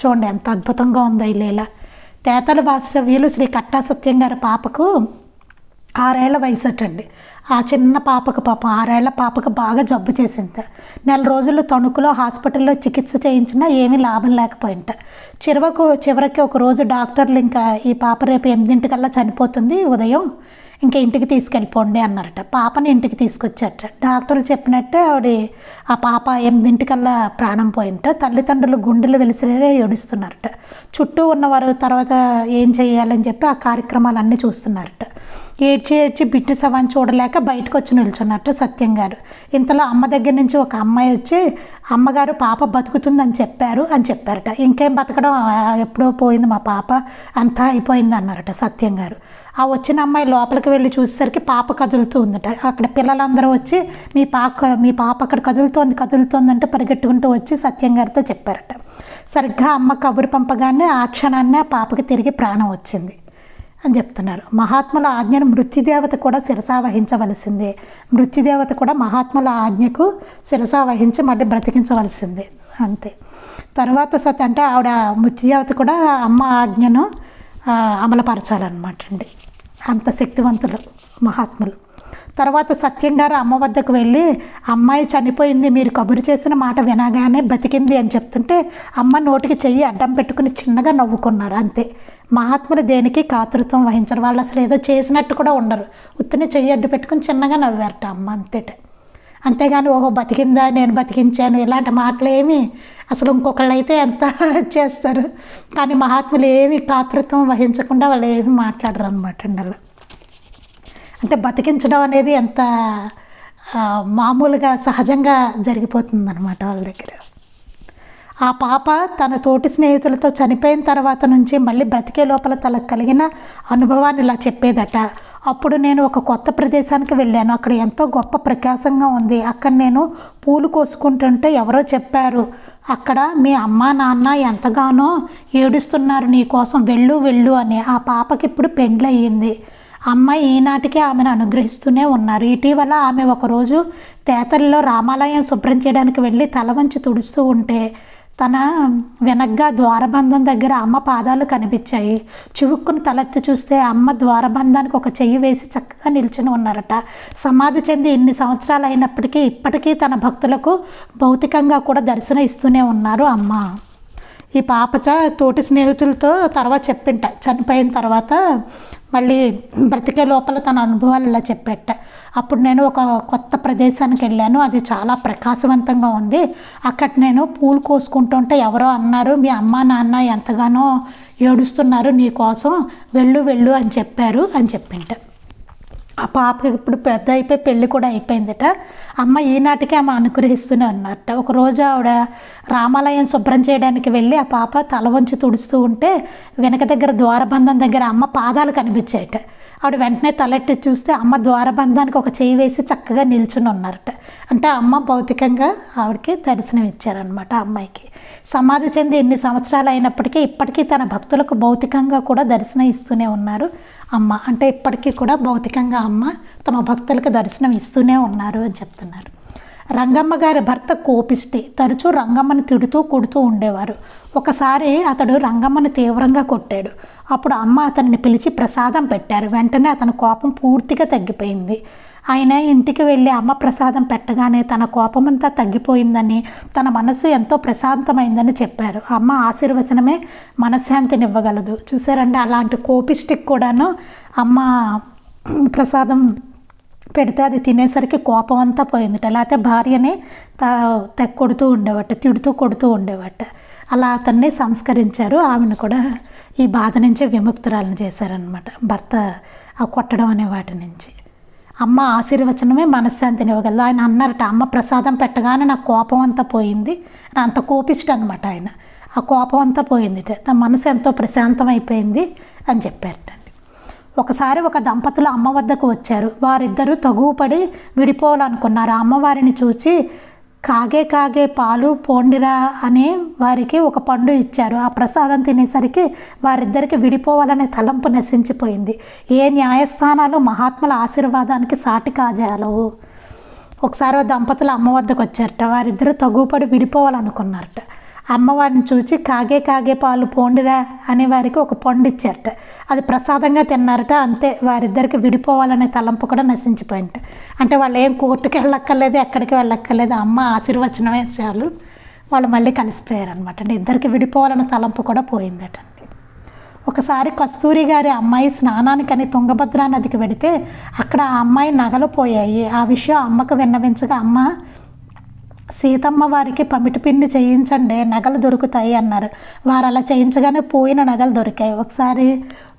చూడండి ఎంత అద్భుతంగా ఉందో ఈ లీల. తేతల వాస్తవ్యులు శ్రీ కట్టా సత్యం గారి పాపకు 6 ఏళ్ల వయసటండి. ఆ చిన్న పాపకు పాపం 6 ఏళ్ల పాపకు బాగా జబ్బు చేసింది. 1 నెల రోజులు తణుకులో హాస్పిటల్లో చికిత్స చేయించినా ఏమీ లాభం లేకపోయింట. చివరికి ఒక రోజు డాక్టర్లు ఇంకా ఈ పాప రేపు 8 గంటలకల్లా చనిపోతుంది, ఉదయం ఇంకా ఇంటికి తీసుకెళ్ళిపోండి అన్నారట. పాపని ఇంటికి తీసుకొచ్చారట. డాక్టర్లు చెప్పినట్టే ఆ పాప 8 గంటలకల్లా ప్రాణం పోయింట. తల్లిదండ్రులు గుండెలు వెలిసిరే ఏడుస్తున్నారట. చుట్టూ ఉన్నవారు తర్వాత ఏం చేయాలని చెప్పి ఆ కార్యక్రమాలన్నీ చూస్తున్నారట. ఏడ్చి బిడ్డ శవాన్ని చూడలేక బయటకు వచ్చి నిల్చున్నట్టు సత్యం గారు. ఇంతలో అమ్మ దగ్గర నుంచి ఒక అమ్మాయి వచ్చి అమ్మగారు పాప బతుకుతుందని చెప్పారట. ఇంకేం బతకడం, ఎప్పుడో పోయింది మా పాప, అంతా అయిపోయింది అన్నారట సత్యం గారు. ఆ వచ్చిన అమ్మాయి లోపలికి వెళ్ళి చూసేసరికి పాప కదులుతూ ఉందట. అక్కడ పిల్లలందరూ వచ్చి మీ పాప అక్కడ కదులుతోంది అంటే పరిగెట్టుకుంటూ వచ్చి సత్యం గారితో చెప్పారట. సరిగ్గా అమ్మ కబురు పంపగానే ఆ క్షణాన్నే ఆ పాపకి తిరిగి ప్రాణం వచ్చింది అని చెప్తున్నారు. మహాత్ముల ఆజ్ఞను మృత్యుదేవత కూడా శిరసా వహించవలసిందే. మృత్యుదేవత కూడా మహాత్ముల ఆజ్ఞకు శిరసా వహించి మళ్ళీ బ్రతికించవలసిందే. అంతే. తర్వాత అంటే ఆవిడ మృత్యుదేవత కూడా అమ్మ ఆజ్ఞను అమలుపరచాలన్నమాట అండి. అంత శక్తివంతులు మహాత్ములు. తర్వాత సత్యం గారు అమ్మ వద్దకు వెళ్ళి అమ్మాయి చనిపోయింది, మీరు కబురు చేసిన మాట వినగానే బతికింది అని చెప్తుంటే అమ్మ నోటికి చెయ్యి అడ్డం పెట్టుకుని చిన్నగా నవ్వుకున్నారు. అంతే. మహాత్ములు దేనికి కాతృత్వం వహించరు. వాళ్ళు అసలు ఏదో చేసినట్టు కూడా ఉండరు. ఉత్తిని చెయ్యి అడ్డు పెట్టుకుని చిన్నగా నవ్వారట అమ్మ. అంతేగాని ఓహో బతికిందా, నేను బతికించాను, ఇలాంటి మాటలు ఏమి అసలు ఇంకొకళ్ళు అయితే ఎంత చేస్తారు. కానీ మహాత్ములు ఏమి కాతృత్వం వహించకుండా వాళ్ళు ఏమి మాట్లాడరు అనమాట అండి. అలా అంటే బతికించడం అనేది ఎంత మామూలుగా సహజంగా జరిగిపోతుందన్నమాట వాళ్ళ దగ్గర. ఆ పాప తన తోటి స్నేహితులతో చనిపోయిన తర్వాత నుంచి మళ్ళీ బ్రతికే లోపల తనకు కలిగిన అనుభవాన్ని ఇలా చెప్పేదట. అప్పుడు నేను ఒక కొత్త ప్రదేశానికి వెళ్ళాను. అక్కడ ఎంతో గొప్ప ప్రకాశంగా ఉంది. అక్కడ నేను పూలు కోసుకుంటుంటే ఎవరో చెప్పారు, అక్కడ మీ అమ్మ నాన్న ఎంతగానో ఏడుస్తున్నారు నీ కోసం, వెళ్ళు అని. ఆ పాపకి ఇప్పుడు పెండ్లయ్యింది. అమ్మాయి ఈనాటికే ఆమెను అనుగ్రహిస్తూనే ఉన్నారు. ఇటీవల ఆమె ఒకరోజు తేతల్లో రామాలయం శుభ్రం చేయడానికి వెళ్ళి తల వంచి తుడుస్తూ ఉంటే తన వెనగ్గా ద్వారబంధం దగ్గర అమ్మ పాదాలు కనిపించాయి. చివుక్కుని తలెత్తి చూస్తే అమ్మ ద్వారబంధానికి ఒక చెయ్యి వేసి చక్కగా నిల్చుని ఉన్నారట. సమాధి చెంది ఇన్ని సంవత్సరాలు అయినప్పటికీ ఇప్పటికీ తన భక్తులకు భౌతికంగా కూడా దర్శనం ఇస్తూనే ఉన్నారు అమ్మ. ఈ పాపత తోటి స్నేహితులతో తర్వాత చెప్పింట, చనిపోయిన తర్వాత మళ్ళీ బ్రతికే లోపల తన అనుభవాలు ఇలా చెప్పేట. అప్పుడు నేను ఒక కొత్త ప్రదేశానికి వెళ్ళాను, అది చాలా ప్రకాశవంతంగా ఉంది. అక్కడ నేను పూలు కోసుకుంటుంటే ఎవరో అన్నారు, మీ అమ్మ నాన్న ఎంతగానో ఏడుస్తున్నారు నీ కోసం, వెళ్ళు అని చెప్పారు అని చెప్పింట. ఆ పాపకి ఇప్పుడు పెద్ద అయిపోయి పెళ్ళి కూడా అయిపోయిందట. అమ్మ ఈనాటికి ఆమె అనుగ్రహిస్తూనే ఉన్నారట. ఒకరోజు ఆవిడ రామాలయం శుభ్రం చేయడానికి వెళ్ళి ఆ పాప తల వంచి తుడుస్తూ ఉంటే వెనక దగ్గర ద్వారబంధం దగ్గర అమ్మ పాదాలు కనిపించాయట. ఆవిడ వెంటనే తలెట్టి చూస్తే అమ్మ ద్వారబంధానికి ఒక చేయి వేసి చక్కగా నిల్చుని ఉన్నారట. అంటే అమ్మ భౌతికంగా ఆవిడకి దర్శనం ఇచ్చారనమాట. అమ్మాయికి సమాధి చెంది ఎన్ని సంవత్సరాలు అయినప్పటికీ ఇప్పటికీ తన భక్తులకు భౌతికంగా కూడా దర్శనం ఇస్తూనే ఉన్నారు అమ్మ. అంటే ఇప్పటికీ కూడా భౌతికంగా అమ్మ తమ భక్తులకు దర్శనం ఇస్తూనే ఉన్నారు అని చెప్తున్నారు. రంగమ్మ గారి భర్త కోపిష్టి, తరచూ రంగమ్మని తిడుతూ కొడుతూ ఉండేవారు. ఒకసారి అతడు రంగమ్మని తీవ్రంగా కొట్టాడు. అప్పుడు అమ్మ అతన్ని పిలిచి ప్రసాదం పెట్టారు. వెంటనే అతని కోపం పూర్తిగా తగ్గిపోయింది. ఆయన ఇంటికి వెళ్ళి అమ్మ ప్రసాదం పెట్టగానే తన కోపమంతా తగ్గిపోయిందని, తన మనసు ఎంతో ప్రశాంతమైందని చెప్పారు. అమ్మ ఆశీర్వచనమే మనశ్శాంతినివ్వగలదు. చూసారండి, అలాంటి కోపిష్టికి కూడాను అమ్మ ప్రసాదం పెడితే అది తినేసరికి కోపం అంతా పోయిందట. లేకపోతే భార్యని కొడుతూ ఉండేవాట, తిడుతూ కొడుతూ ఉండేవాట. అలా అతన్ని సంస్కరించారు. ఆమెను కూడా ఈ బాధ నుంచి విముక్తురాలను చేశారనమాట, భర్త ఆ కొట్టడం అనే వాటి నుంచి. అమ్మ ఆశీర్వచనమే మనశ్శాంతిని ఇవ్వగలదు. ఆయన అన్నారట, అమ్మ ప్రసాదం పెట్టగానే నాకు కోపం అంతా పోయింది. అంత కోపిష్ట అనమాట ఆయన. ఆ కోపం అంతా పోయింది, తన మనసు ఎంతో ప్రశాంతం అయిపోయింది అని చెప్పారట. ఒకసారి ఒక దంపతులు అమ్మ వద్దకు వచ్చారు. వారిద్దరూ తగువుపడి విడిపోవాలనుకున్నారు. అమ్మవారిని చూచి కాగే పాలు పోండిరా అని వారికి ఒక పండు ఇచ్చారు. ఆ ప్రసాదం తినేసరికి వారిద్దరికి విడిపోవాలనే తలంపు నశించిపోయింది. ఏ న్యాయస్థానాలు మహాత్ముల ఆశీర్వాదానికి సాటి కాజాలవు. ఒకసారి దంపతులు అమ్మ వద్దకు వచ్చారట. వారిద్దరూ తగువుపడి విడిపోవాలనుకున్నారట. అమ్మవారిని చూచి కాగే పాలు పోండిరా అని వారికి ఒక పండు ఇచ్చారట. అది ప్రసాదంగా తిన్నారట. అంతే, వారిద్దరికి విడిపోవాలనే తలంపు కూడా నశించిపోయింట. అంటే వాళ్ళు ఏం కోర్టుకి వెళ్ళక్కర్లేదు, ఎక్కడికి వెళ్ళక్కర్లేదు, అమ్మ ఆశీర్వచనమే చాలు, వాళ్ళు మళ్ళీ కలిసిపోయారనమాట. అంటే ఇద్దరికి విడిపోవాలనే తలంపు కూడా పోయిందటండి. ఒకసారి కస్తూరి గారి అమ్మాయి స్నానానికని తుంగభద్రా నదికి వెడితే అక్కడ ఆ అమ్మాయి నగలు పోయాయి. ఆ విషయం అమ్మకు విన్నవించగా అమ్మ సీతమ్మ వారికి పమిటి పిండి చేయించండి, నగలు దొరుకుతాయి అన్నారు. వారు అలా చేయించగానే పోయిన నగలు దొరికాయి. ఒకసారి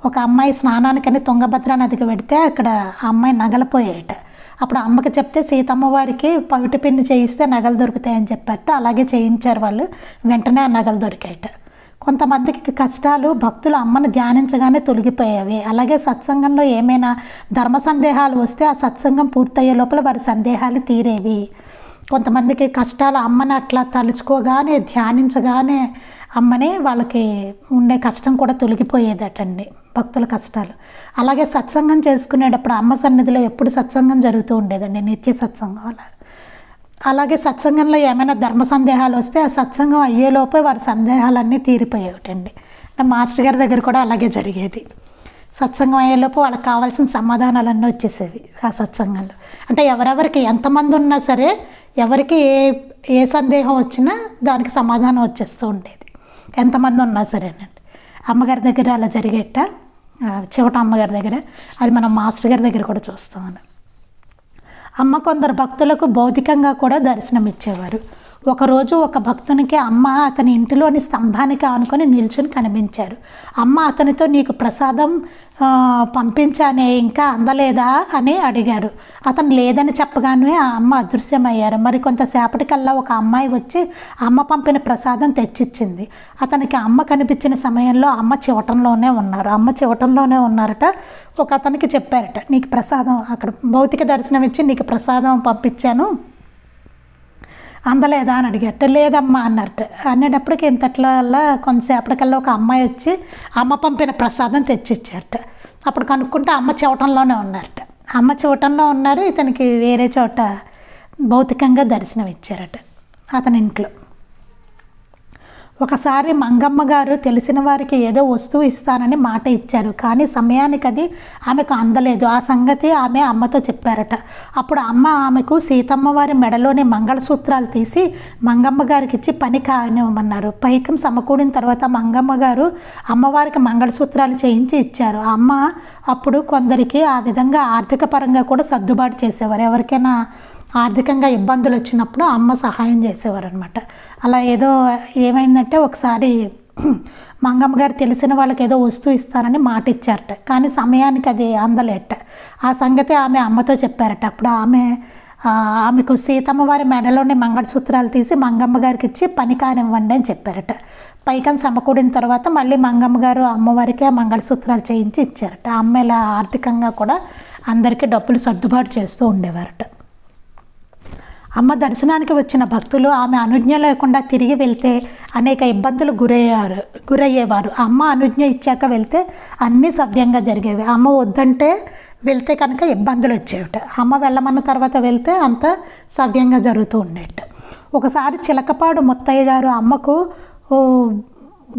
ఒక అమ్మాయి స్నానానికని తుంగభద్రా నదికి వెడితే అక్కడ ఆ అమ్మాయి నగలు పోయాయట. అప్పుడు అమ్మకి చెప్తే సీతమ్మ వారికి పమిటి పిండి చేయిస్తే నగలు దొరుకుతాయని చెప్పారట. అలాగే చేయించారు వాళ్ళు. వెంటనే ఆ నగలు దొరికాయట. కొంతమందికి కష్టాలు భక్తులు అమ్మను ధ్యానించగానే తొలగిపోయేవి. అలాగే సత్సంగంలో ఏమైనా ధర్మ సందేహాలు వస్తే ఆ సత్సంగం పూర్తయ్యే లోపల వారి సందేహాలు తీరేవి. కొంతమందికి కష్టాలు అమ్మని అట్లా తలుచుకోగానే ధ్యానించగానే అమ్మని వాళ్ళకి ఉండే కష్టం కూడా తొలగిపోయేదటండి, భక్తుల కష్టాలు. అలాగే సత్సంగం చేసుకునేటప్పుడు అమ్మ సన్నిధిలో ఎప్పుడు సత్సంగం జరుగుతూ ఉండేదండి, నిత్య సత్సంగం. అలాగే సత్సంగంలో ఏమైనా ధర్మ సందేహాలు వస్తే ఆ సత్సంగం అయ్యేలోపే వారి సందేహాలన్నీ తీరిపోయేటండి. మాస్టర్ గారి దగ్గర కూడా అలాగే జరిగేది. సత్సంగం అయ్యేలోపు వాళ్ళకి కావాల్సిన సమాధానాలన్నీ వచ్చేసేవి ఆ సత్సంగంలో. అంటే ఎవరెవరికి ఎంతమంది ఉన్నా సరే ఎవరికి ఏ సందేహం వచ్చినా దానికి సమాధానం వచ్చేస్తూ ఉండేది, ఎంతమంది ఉన్నా సరేనండి. అమ్మగారి దగ్గర అలా జరిగేట, చివట అమ్మగారి దగ్గర. అది మనం మాస్టర్ గారి దగ్గర కూడా చూస్తామని. అమ్మ కొందరు భక్తులకు భౌతికంగా కూడా దర్శనం ఇచ్చేవారు. ఒకరోజు ఒక భక్తునికి అమ్మ అతని ఇంటిలోని స్తంభానికి ఆనుకొని నిల్చుని కనిపించారు. అమ్మ అతనితో నీకు ప్రసాదం పంపించానే ఇంకా అందలేదా అని అడిగారు. అతను లేదని చెప్పగానే ఆ అమ్మ అదృశ్యమయ్యారు. మరి కొంతసేపటికల్లా ఒక అమ్మాయి వచ్చి అమ్మ పంపిన ప్రసాదం తెచ్చిచ్చింది. అతనికి అమ్మ కనిపించిన సమయంలో అమ్మ చివటంలోనే ఉన్నారట. ఒక అతనికి చెప్పారట, నీకు ప్రసాదం అక్కడ భౌతిక దర్శనం ఇచ్చి నీకు ప్రసాదం పంపించాను, అందలేదా అని అడిగారట. లేదమ్మా అన్నారట. అనేటప్పటికి ఇంతట్లో కొంతసేపటికల్లా ఒక అమ్మాయి వచ్చి అమ్మ పంపిన ప్రసాదం తెచ్చిచ్చారట. అప్పుడు కనుక్కుంటే అమ్మ చివటంలోనే ఉన్నారట. అమ్మ చివటంలో ఉన్నారు, ఇతనికి వేరే చోట భౌతికంగా దర్శనం ఇచ్చారట అతని ఇంట్లో. ఒకసారి మంగమ్మ గారు తెలిసిన వారికి ఏదో వస్తువు ఇస్తానని మాట ఇచ్చారు, కానీ సమయానికి అది ఆమెకు అందలేదు. ఆ సంగతి ఆమె అమ్మతో చెప్పారట. అప్పుడు అమ్మ ఆమెకు సీతమ్మ వారి మెడలోని మంగళసూత్రాలు తీసి మంగమ్మ గారికి ఇచ్చి పని కానివ్వమన్నారు. పైకం సమకూడిన తర్వాత మంగమ్మ గారు అమ్మవారికి మంగళసూత్రాలు చేయించి ఇచ్చారు. అమ్మ అప్పుడు కొందరికి ఆ విధంగా ఆర్థిక పరంగా కూడా సర్దుబాటు చేసేవారు. ఎవరికైనా ఆర్థికంగా ఇబ్బందులు వచ్చినప్పుడు అమ్మ సహాయం చేసేవారు అనమాట. అలా ఏమైందంటే ఒకసారి మంగమ్మ గారు తెలిసిన వాళ్ళకి ఏదో వస్తువు ఇస్తారని మాట ఇచ్చారట, కానీ సమయానికి అది అందలేట. ఆ సంగతి ఆమె అమ్మతో చెప్పారట. అప్పుడు ఆమెకు సీతమ్మ వారి మెడలోని మంగళసూత్రాలు తీసి మంగమ్మ గారికి ఇచ్చి పని కానివ్వండి అని చెప్పారట. పైకని సమకూడిన తర్వాత మళ్ళీ మంగమ్మ గారు అమ్మవారికి ఆ మంగళసూత్రాలు చేయించి ఇచ్చారట. అమ్మ ఇలా ఆర్థికంగా కూడా అందరికీ డబ్బులు సర్దుబాటు చేస్తూ ఉండేవారట. అమ్మ దర్శనానికి వచ్చిన భక్తులు ఆమె అనుజ్ఞ లేకుండా తిరిగి వెళ్తే అనేక ఇబ్బందులు గురయ్యేవారు. అమ్మ అనుజ్ఞ ఇచ్చాక వెళ్తే అన్నీ సవ్యంగా జరిగేవి. అమ్మ వద్దంటే వెళ్తే కనుక ఇబ్బందులు వచ్చేవిట. అమ్మ వెళ్ళమన్న తర్వాత వెళ్తే అంత సవ్యంగా జరుగుతూ ఉండేట. ఒకసారి చిలకపాడు ముత్తయ్య గారు అమ్మకు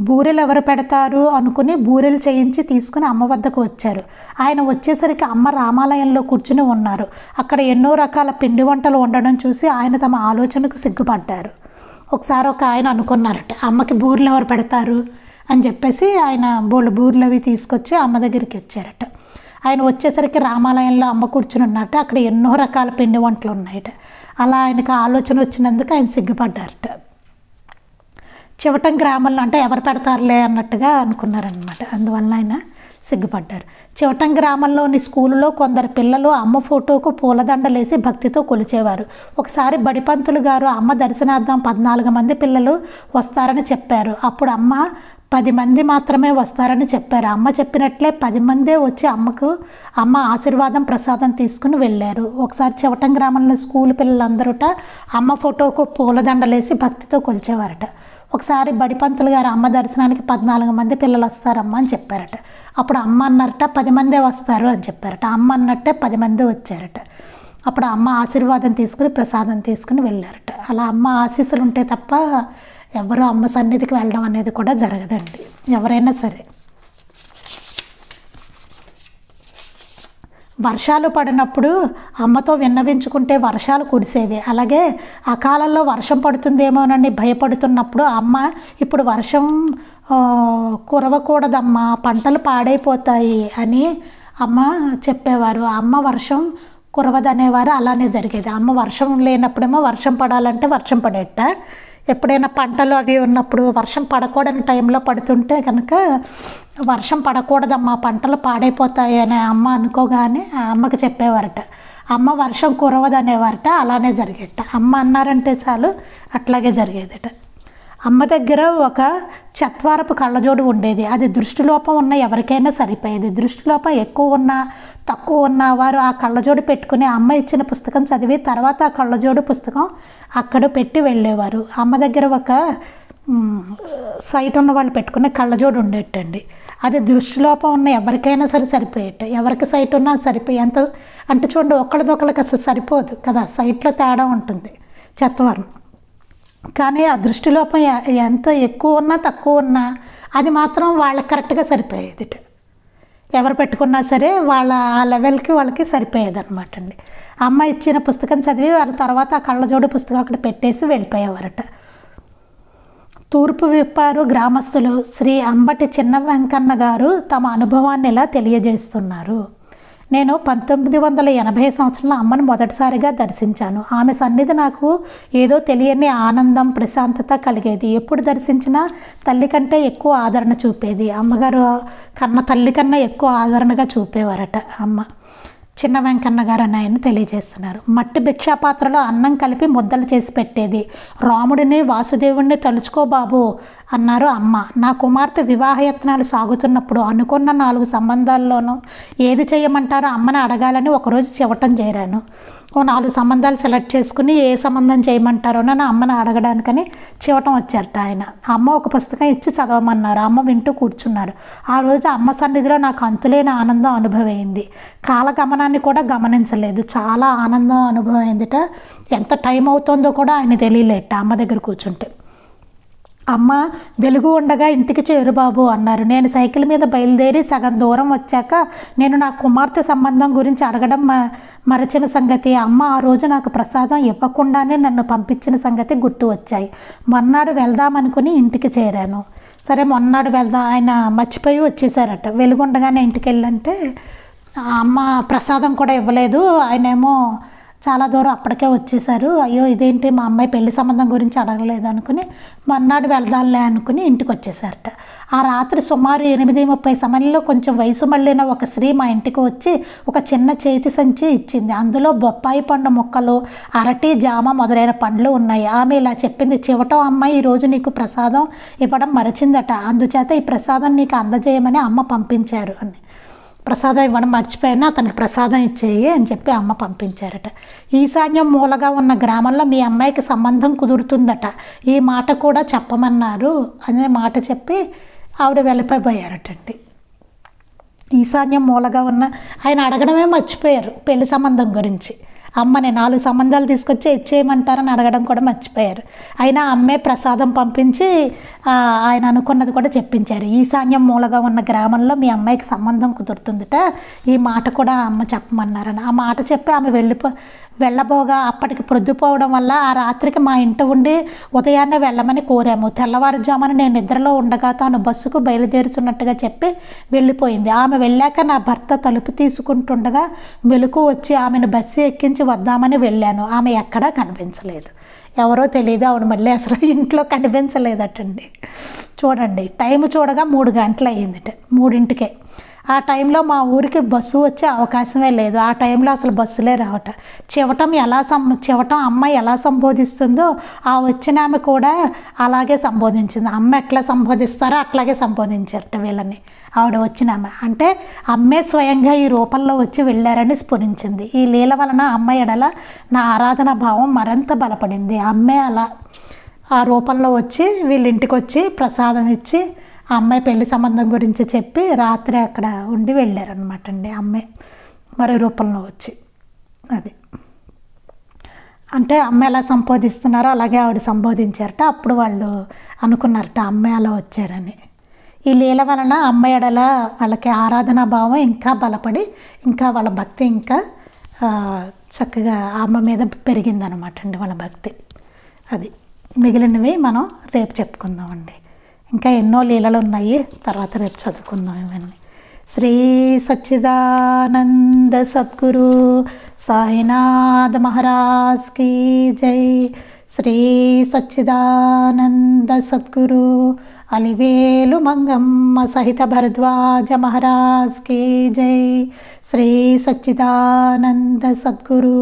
బూరెలు ఎవరు పెడతారు అనుకుని బూరెలు చేయించి తీసుకుని అమ్మ వద్దకు వచ్చారు. ఆయన వచ్చేసరికి అమ్మ రామాలయంలో కూర్చుని ఉన్నారు. అక్కడ ఎన్నో రకాల పిండి వంటలు వండడం చూసి ఆయన తమ ఆలోచనకు సిగ్గుపడ్డారు. ఒకసారి ఆయన అనుకున్నారట, అమ్మకి బూరెలు ఎవరు పెడతారు అని చెప్పేసి ఆయన బూరెలు అవి తీసుకొచ్చి అమ్మ దగ్గరికి వచ్చారట. ఆయన వచ్చేసరికి రామాలయంలో అమ్మ కూర్చుని ఉన్నట్టు అక్కడ ఎన్నో రకాల పిండి వంటలు ఉన్నాయట. అలా ఆయనకు ఆలోచన వచ్చినందుకు ఆయన సిగ్గుపడ్డారట. చివటం గ్రామంలో అంటే ఎవరు పెడతారులే అన్నట్టుగా అనుకున్నారనమాట. అందువల్ల ఆయన సిగ్గుపడ్డారు. చివటం గ్రామంలోని స్కూలులో కొందరు పిల్లలు అమ్మ ఫోటోకు పూలదండలేసి భక్తితో కొలిచేవారు. ఒకసారి బడిపంతులు గారు అమ్మ దర్శనార్థం 14 మంది పిల్లలు వస్తారని చెప్పారు. అప్పుడు అమ్మ 10 మంది మాత్రమే వస్తారని చెప్పారు. అమ్మ చెప్పినట్లే 10 మందే వచ్చి అమ్మ ఆశీర్వాదం ప్రసాదం తీసుకుని వెళ్ళారు. ఒకసారి చివటం గ్రామంలో స్కూల్ పిల్లలందరూట అమ్మ ఫోటోకు పూలదండలేసి భక్తితో కొలిచేవారట. ఒకసారి బడిపంతులు గారు అమ్మ దర్శనానికి 14 మంది పిల్లలు వస్తారమ్మ అని చెప్పారట. అప్పుడు అమ్మ అన్నారట 10 మందే వస్తారు అని చెప్పారట. అమ్మ అన్నట్టే 10 మంది వచ్చారట. అప్పుడు అమ్మ ఆశీర్వాదం తీసుకుని ప్రసాదం తీసుకుని వెళ్ళారట. అలా అమ్మ ఆశీస్సులు ఉంటే తప్ప ఎవరు అమ్మ సన్నిధికి వెళ్ళడం అనేది కూడా జరగదండి, ఎవరైనా సరే. వర్షాలు పడినప్పుడు అమ్మతో విన్నవించుకుంటే వర్షాలు కురిసేవి. అలాగే అకాలంలో వర్షం పడుతుందేమోనని భయపడుతున్నప్పుడు అమ్మ ఇప్పుడు వర్షం కురవకూడదమ్మా, పంటలు పాడైపోతాయి అని అమ్మ చెప్పేవారు. అమ్మ వర్షం కురవదనేవారు. అలానే జరిగేది. అమ్మ వర్షం లేనప్పుడేమో వర్షం పడాలంటే వర్షం పడేట, ఎప్పుడైనా పంటలు అవి ఉన్నప్పుడు వర్షం పడకూడని టైంలో పడుతుంటే కనుక వర్షం పడకూడదమ్మా, పంటలు పాడైపోతాయి అని అమ్మ అనుకోగానే ఆ అమ్మకి చెప్పేవారట. అమ్మ వర్షం కురవదనేవారట. అలానే జరిగేట. అమ్మ అన్నారంటే చాలు అట్లాగే జరిగేదట. అమ్మ దగ్గర ఒక చత్వారపు కళ్ళజోడు ఉండేది. అది దృష్టిలోపం ఉన్న ఎవరికైనా సరిపోయేది. దృష్టిలోపం ఎక్కువ ఉన్నా తక్కువ ఉన్న వారు ఆ కళ్ళజోడు పెట్టుకుని అమ్మ ఇచ్చిన పుస్తకం చదివి తర్వాత ఆ కళ్ళజోడు పుస్తకం అక్కడ పెట్టి వెళ్ళేవారు. అమ్మ దగ్గర ఒక సైట్ ఉన్న వాళ్ళు పెట్టుకునే కళ్ళజోడు ఉండేటండి. అది దృష్టిలోపం ఉన్న ఎవరికైనా సరే సరిపోయేట. ఎవరికి సైట్ ఉన్నా సరిపోయి ఎంత అంటే చూడండి, ఒకళ్ళదొకళ్ళకి అసలు సరిపోదు కదా, సైట్లో తేడా ఉంటుంది చత్వారం. కానీ ఆ దృష్టిలోపం ఎంత ఎక్కువ ఉన్నా తక్కువ ఉన్నా అది మాత్రం వాళ్ళకి కరెక్ట్గా సరిపోయేది. ఎవరు పెట్టుకున్నా సరే వాళ్ళ ఆ లెవెల్కి వాళ్ళకి సరిపోయేది అనమాట అండి. అమ్మ ఇచ్చిన పుస్తకం చదివి వాళ్ళ తర్వాత ఆ కళ్ళజోడు పుస్తకం అక్కడ పెట్టేసి వెళ్ళిపోయేవారట. తూర్పు విప్పారు గ్రామస్తులు శ్రీ అంబటి చిన్న వెంకన్న గారు తమ అనుభవాన్ని ఇలా తెలియజేస్తున్నారు. నేను 1980 సంవత్సరంలో అమ్మను మొదటిసారిగా దర్శించాను. ఆమె సన్నిధి నాకు ఏదో తెలియని ఆనందం, ప్రశాంతత కలిగేది. ఎప్పుడు దర్శించినా తల్లి కంటే ఎక్కువ ఆదరణ చూపేది. అమ్మగారు కన్న తల్లి కన్నా ఎక్కువ ఆదరణగా చూపేవారట అమ్మ. చిన్న వెంకన్న గారు అని ఆయన తెలియజేస్తున్నారు. మట్టి భిక్షాపాత్రలో అన్నం కలిపి ముద్దలు చేసి పెట్టేది. రాముడిని వాసుదేవుడిని తలుచుకో బాబు అన్నారు అమ్మ. నా కుమార్తె వివాహయత్నాలు సాగుతున్నప్పుడు అనుకున్న 4 సంబంధాల్లోనూ ఏది చేయమంటారో అమ్మని అడగాలని ఒకరోజు చివటం చేరాను. ఓ 4 సంబంధాలు సెలెక్ట్ చేసుకుని ఏ సంబంధం చేయమంటారోనని అమ్మని అడగడానికని చివటం వచ్చారట ఆయన. అమ్మ ఒక పుస్తకం ఇచ్చి చదవమన్నారు. అమ్మ వింటూ కూర్చున్నారు. ఆ రోజు అమ్మ సన్నిధిలో నాకు అంతులేని ఆనందం అనుభవమైంది. కాలగమనాన్ని కూడా గమనించలేదు. చాలా ఆనందం అనుభవం అయిందిట. ఎంత టైం అవుతుందో కూడా ఆయన తెలియలేట అమ్మ దగ్గర కూర్చుంటే. అమ్మ వెలుగు ఉండగా ఇంటికి చేరు బాబు అన్నారు. నేను సైకిల్ మీద బయలుదేరి సగం దూరం వచ్చాక నేను నా కుమార్తె సంబంధం గురించి అడగడం మరచిన సంగతి, అమ్మ ఆ రోజు నాకు ప్రసాదం ఇవ్వకుండానే నన్ను పంపించిన సంగతి గుర్తు వచ్చాయి. మొన్నాడు వెళ్దామనుకుని ఇంటికి చేరాను. సరే మొన్నాడు వెళ్దాం ఆయన మర్చిపోయి వచ్చేసారట. వెలుగుండగానే ఇంటికి వెళ్ళంటే అమ్మ ప్రసాదం కూడా ఇవ్వలేదు. ఆయనేమో చాలా దూరం అప్పటికే వచ్చేసారు. అయ్యో ఇదేంటి మా అమ్మాయి పెళ్లి సంబంధం గురించి అడగలేదు అనుకుని మర్నాడు వెళదాంలే అనుకుని ఇంటికి వచ్చేసారట. ఆ రాత్రి సుమారు 8:30 సమయంలో కొంచెం వయసు మళ్ళిన ఒక స్త్రీ మా ఇంటికి వచ్చి ఒక చిన్న చేతి సంచి ఇచ్చింది. అందులో బొప్పాయి పండు ముక్కలు, అరటి, జామ మొదలైన పండ్లు ఉన్నాయి. ఆమె ఇలా చెప్పింది, చివటం అమ్మాయి ఈరోజు నీకు ప్రసాదం ఇవ్వడం మరచిందట, అందుచేత ఈ ప్రసాదం నీకు అందజేయమని అమ్మ పంపించారు అని. ప్రసాదం ఇవ్వడం మర్చిపోయినా అతనికి ప్రసాదం ఇచ్చేయి అని చెప్పి అమ్మ పంపించారట. ఈశాన్యం మూలగా ఉన్న గ్రామంలో మీ అమ్మాయికి సంబంధం కుదురుతుందట, ఈ మాట కూడా చెప్పమన్నారు అనే మాట చెప్పి ఆవిడ వెళ్ళిపోయారటండి. ఈశాన్యం మూలగా ఉన్న ఆయన అడగడమే మర్చిపోయారు పెళ్లి సంబంధం గురించి. అమ్మని 4 సంబంధాలు తీసుకొచ్చి ఇచ్చేయమంటారని అడగడం కూడా మర్చిపోయారు. అయినా అమ్మే ప్రసాదం పంపించి ఆయన అనుకున్నది కూడా చెప్పించారు. ఈశాన్యం మూలగా ఉన్న గ్రామంలో మీ అమ్మాయికి సంబంధం కుదురుతుందట, ఈ మాట కూడా అమ్మ చెప్పమన్నారని. ఆ మాట చెప్పి ఆమె వెళ్ళబోగా అప్పటికి ప్రొద్దుపోవడం వల్ల ఆ రాత్రికి మా ఇంట ఉండి ఉదయాన్నే వెళ్ళమని కోరాము. తెల్లవారుజామున నేను నిద్రలో ఉండగా తాను బస్సుకు బయలుదేరుతున్నట్టుగా చెప్పి వెళ్ళిపోయింది. ఆమె వెళ్ళాక నా భర్త తలుపు తీసుకుంటుండగా మెలకు వచ్చి ఆమెను బస్సు ఎక్కించి వద్దామని వెళ్ళాను. ఆమె ఎక్కడా కనిపించలేదు, ఎవరో తెలియదు. ఆవిడ మళ్ళీ అసలు ఇంట్లో కనిపించలేదటండి. చూడండి, టైం చూడగా 3 గంటలు అయ్యిందట, 3ంటికే. ఆ టైంలో మా ఊరికి బస్సు వచ్చే అవకాశమే లేదు. ఆ టైంలో అసలు బస్సులే రావట. చివటం అమ్మాయి ఎలా సంబోధిస్తుందో ఆ వచ్చిన ఆమె కూడా అలాగే సంబోధించింది. అమ్మ ఎట్లా సంబోధిస్తారో అట్లాగే సంబోధించారట వీళ్ళని. ఆవిడ వచ్చిన ఆమె అంటే అమ్మే స్వయంగా ఈ రూపంలో వచ్చి వెళ్ళారని స్ఫురించింది. ఈ లీల వలన అమ్మ ఎడల నా ఆరాధన భావం మరింత బలపడింది. అమ్మే అలా ఆ రూపంలో వచ్చి వీళ్ళ ఇంటికి వచ్చి ప్రసాదం ఇచ్చి ఆ అమ్మాయి పెళ్లి సంబంధం గురించి చెప్పి రాత్రి అక్కడ ఉండి వెళ్ళారనమాట అండి. అమ్మాయి మరో రూపంలో వచ్చి అది అంటే అమ్మ ఎలా సంబోధిస్తున్నారో అలాగే ఆవిడ సంబోధించారట. అప్పుడు వాళ్ళు అనుకున్నారట అమ్మాయి అలా వచ్చారని. ఈ లీల వలన అమ్మ ఎడల వాళ్ళకి ఆరాధనా భావం ఇంకా బలపడి ఇంకా వాళ్ళ భక్తి ఇంకా చక్కగా అమ్మ మీద పెరిగిందనమాట అండి వాళ్ళ భక్తి. అది మిగిలినవి మనం రేపు చెప్పుకుందామండి. ఇంకా ఎన్నో లీలలు ఉన్నాయి, తర్వాత రేపు చదువుకుందాం ఇవన్నీ. శ్రీ సచ్చిదానంద సద్గురు సాయినాథ్ మహారాజ్ కీ జై. శ్రీ సచ్చిదానంద సద్గురు అలివేలు మంగమ్మ సహిత భరద్వాజ మహారాజ్ కీ జై. శ్రీ సచ్చిదానంద సద్గురు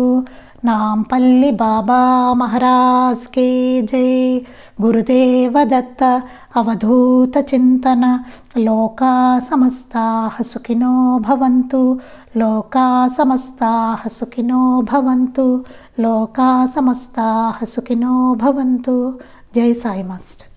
నాంపల్లి బాబా మహారాజ్ కీ జై. గురుదేవ దత్త అవధూత చింతన. లోకా సమస్తాః సుఖినో భవంతు. లోకా సమస్తాః సుఖినో భవంతు. లోకా సమస్తాః సుఖినో భవంతు. జై సాయి మాస్టర్.